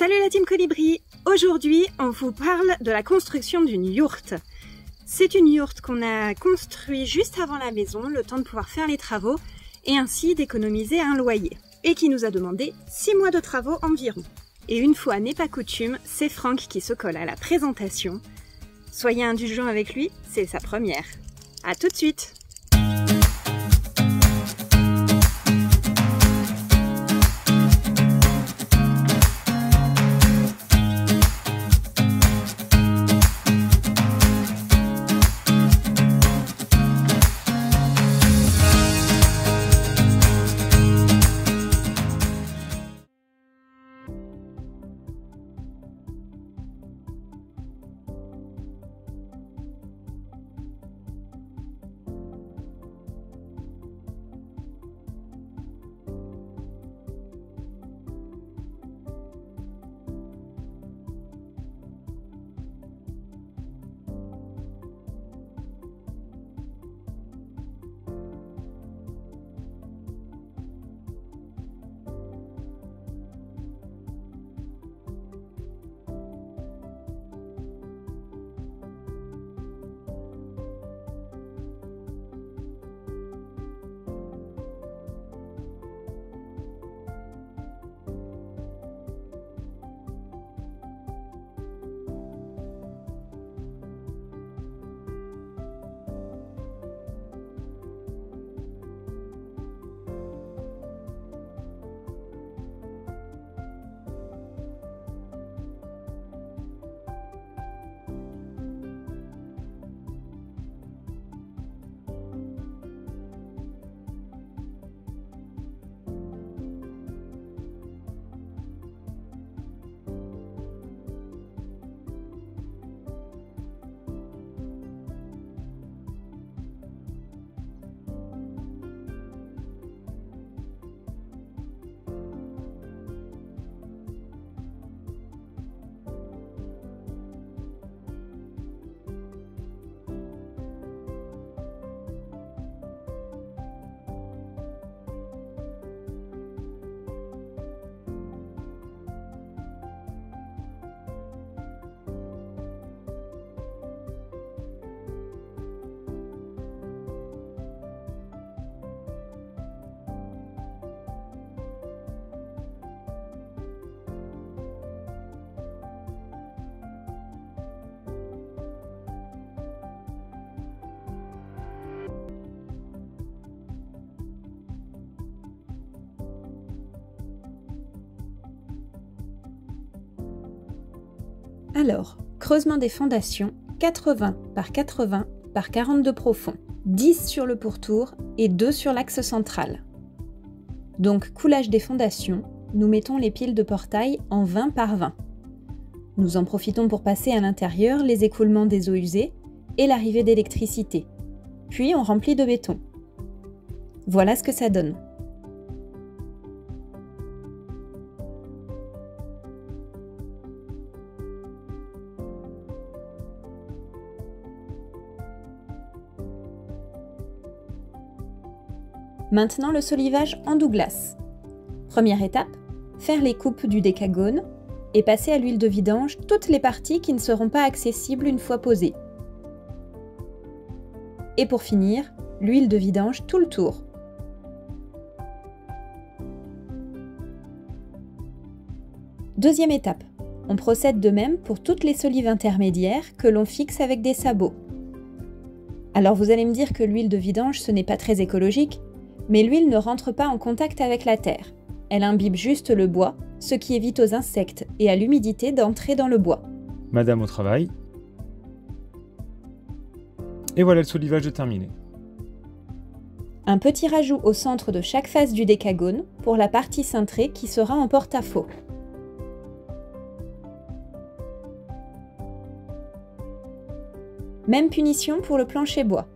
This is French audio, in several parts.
Salut la team Colibri! Aujourd'hui, on vous parle de la construction d'une yourte. C'est une yourte qu'on a construite juste avant la maison, le temps de pouvoir faire les travaux et ainsi d'économiser un loyer. Et qui nous a demandé 6 mois de travaux environ. Et une fois n'est pas coutume, c'est Franck qui se colle à la présentation. Soyez indulgents avec lui, c'est sa première. À tout de suite! Alors, creusement des fondations, 80 par 80 par 40 de profond, 10 sur le pourtour et 2 sur l'axe central. Donc, coulage des fondations, nous mettons les piles de portail en 20 par 20. Nous en profitons pour passer à l'intérieur les écoulements des eaux usées et l'arrivée d'électricité. Puis on remplit de béton. Voilà ce que ça donne. Maintenant le solivage en Douglas. Première étape, faire les coupes du décagone et passer à l'huile de vidange toutes les parties qui ne seront pas accessibles une fois posées. Et pour finir, l'huile de vidange tout le tour. Deuxième étape, on procède de même pour toutes les solives intermédiaires que l'on fixe avec des sabots. Alors vous allez me dire que l'huile de vidange ce n'est pas très écologique, mais l'huile ne rentre pas en contact avec la terre. Elle imbibe juste le bois, ce qui évite aux insectes et à l'humidité d'entrer dans le bois. Madame au travail. Et voilà le solivage de terminé. Un petit rajout au centre de chaque face du décagone pour la partie cintrée qui sera en porte-à-faux. Même punition pour le plancher bois.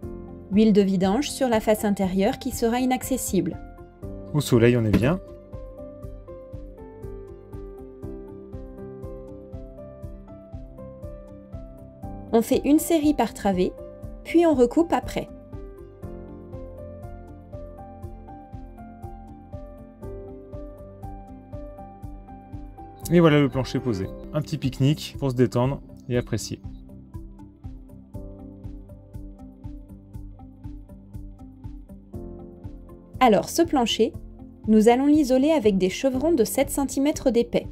Huile de vidange sur la face intérieure qui sera inaccessible. Au soleil, on est bien. On fait une série par travée, puis on recoupe après. Et voilà le plancher posé. Un petit pique-nique pour se détendre et apprécier. Alors ce plancher, nous allons l'isoler avec des chevrons de 7 cm d'épais.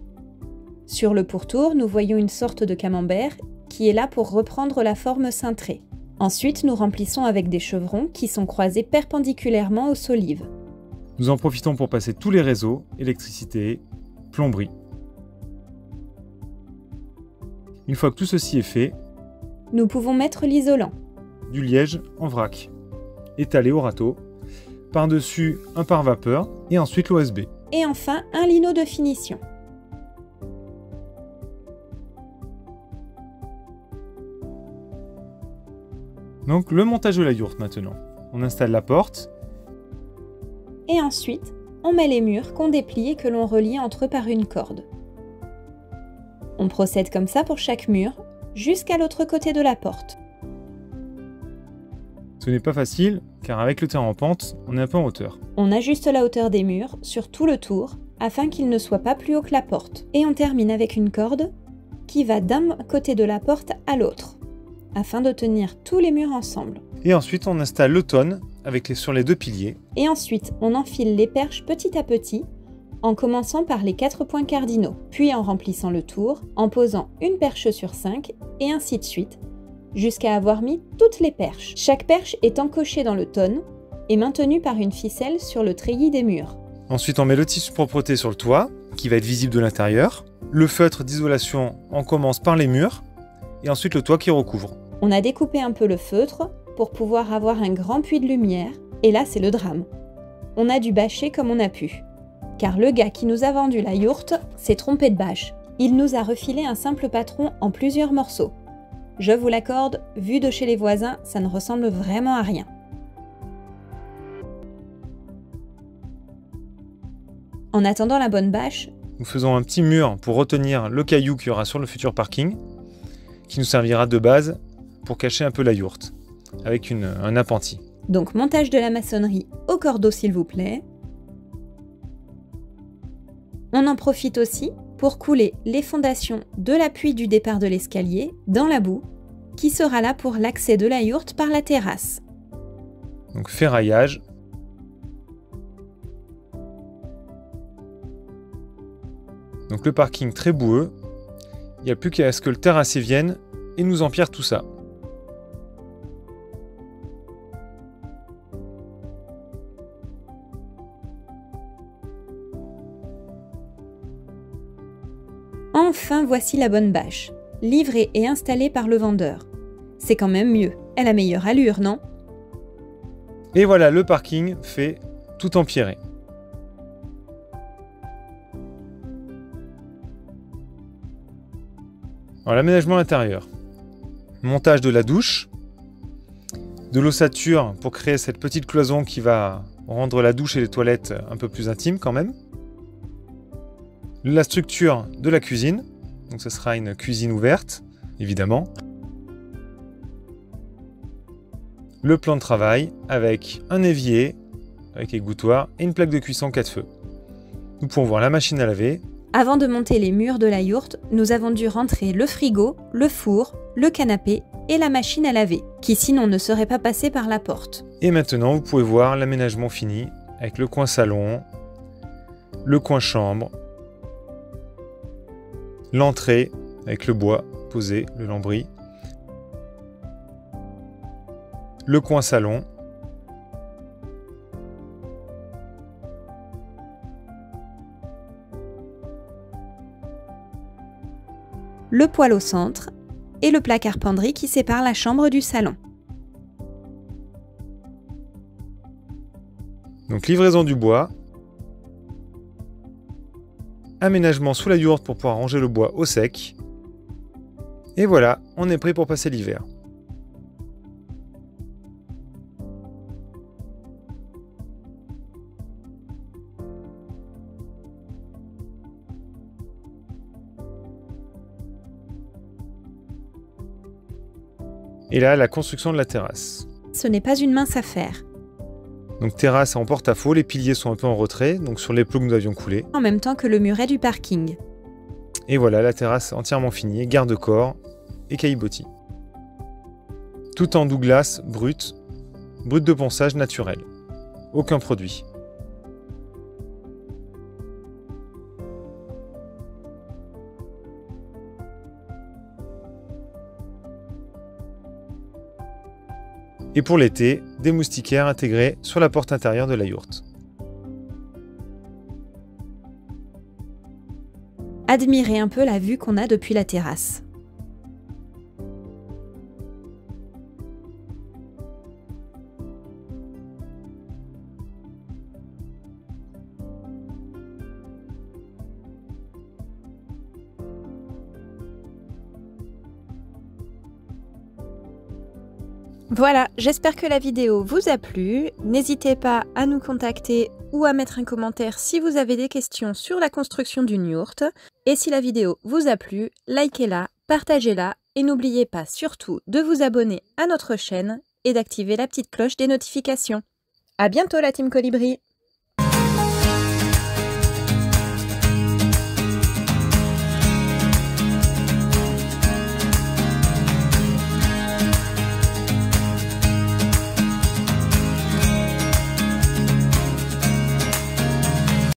Sur le pourtour, nous voyons une sorte de camembert qui est là pour reprendre la forme cintrée. Ensuite, nous remplissons avec des chevrons qui sont croisés perpendiculairement aux solives. Nous en profitons pour passer tous les réseaux, électricité, plomberie. Une fois que tout ceci est fait, nous pouvons mettre l'isolant. Du liège en vrac, étalé au râteau, par-dessus un pare-vapeur et ensuite l'OSB. Et enfin, un lino de finition. Donc le montage de la yourte maintenant. On installe la porte. Et ensuite, on met les murs qu'on déplie et que l'on relie entre eux par une corde. On procède comme ça pour chaque mur, jusqu'à l'autre côté de la porte. Ce n'est pas facile, car avec le terrain en pente, on est un peu en hauteur. On ajuste la hauteur des murs sur tout le tour, afin qu'ils ne soient pas plus hauts que la porte. Et on termine avec une corde qui va d'un côté de la porte à l'autre, afin de tenir tous les murs ensemble. Et ensuite, on installe le tône sur les 2 piliers. Et ensuite, on enfile les perches petit à petit, en commençant par les 4 points cardinaux, puis en remplissant le tour, en posant une perche sur 5, et ainsi de suite, jusqu'à avoir mis toutes les perches. Chaque perche est encochée dans le tône et maintenue par une ficelle sur le treillis des murs. Ensuite, on met le tissu de propreté sur le toit, qui va être visible de l'intérieur. Le feutre d'isolation, on commence par les murs, et ensuite le toit qui recouvre. On a découpé un peu le feutre pour pouvoir avoir un grand puits de lumière, et là c'est le drame. On a dû bâcher comme on a pu. Car le gars qui nous a vendu la yourte s'est trompé de bâche. Il nous a refilé un simple patron en plusieurs morceaux. Je vous l'accorde, vu de chez les voisins, ça ne ressemble vraiment à rien. En attendant la bonne bâche, nous faisons un petit mur pour retenir le caillou qu'il y aura sur le futur parking, qui nous servira de base pour cacher un peu la yourte, avec un appentis. Donc montage de la maçonnerie au cordeau s'il vous plaît. On en profite aussi pour couler les fondations de l'appui du départ de l'escalier dans la boue, qui sera là pour l'accès de la yourte par la terrasse. Donc ferraillage. Donc le parking très boueux. Il n'y a plus qu'à ce que le terrassier vienne et nous empierre tout ça. Enfin, voici la bonne bâche, livrée et installée par le vendeur. C'est quand même mieux, elle a meilleure allure, non? Et voilà le parking fait, tout empierré. Alors l'aménagement intérieur. Montage de la douche, de l'ossature pour créer cette petite cloison qui va rendre la douche et les toilettes un peu plus intimes quand même. La structure de la cuisine, donc ce sera une cuisine ouverte, évidemment. Le plan de travail avec un évier, avec égouttoir et une plaque de cuisson 4 feux. Nous pouvons voir la machine à laver. Avant de monter les murs de la yourte, nous avons dû rentrer le frigo, le four, le canapé et la machine à laver, qui sinon ne serait pas passé par la porte. Et maintenant, vous pouvez voir l'aménagement fini, avec le coin salon, le coin chambre, l'entrée avec le bois posé, le lambris, le coin salon, le poêle au centre et le placard penderie qui sépare la chambre du salon. Donc livraison du bois, aménagement sous la yourte pour pouvoir ranger le bois au sec. Et voilà, on est prêt pour passer l'hiver. Et là, la construction de la terrasse. Ce n'est pas une mince affaire. Donc terrasse en porte-à-faux, les piliers sont un peu en retrait, donc sur les plots que nous avions coulés. En même temps que le muret du parking. Et voilà, la terrasse entièrement finie, garde-corps et caillebotis. Tout en Douglas brut de ponçage naturel. Aucun produit. Et pour l'été, des moustiquaires intégrés sur la porte intérieure de la yourte. Admirez un peu la vue qu'on a depuis la terrasse. Voilà, j'espère que la vidéo vous a plu. N'hésitez pas à nous contacter ou à mettre un commentaire si vous avez des questions sur la construction d'une yourte. Et si la vidéo vous a plu, likez-la, partagez-la et n'oubliez pas surtout de vous abonner à notre chaîne et d'activer la petite cloche des notifications. À bientôt la Team Colibri!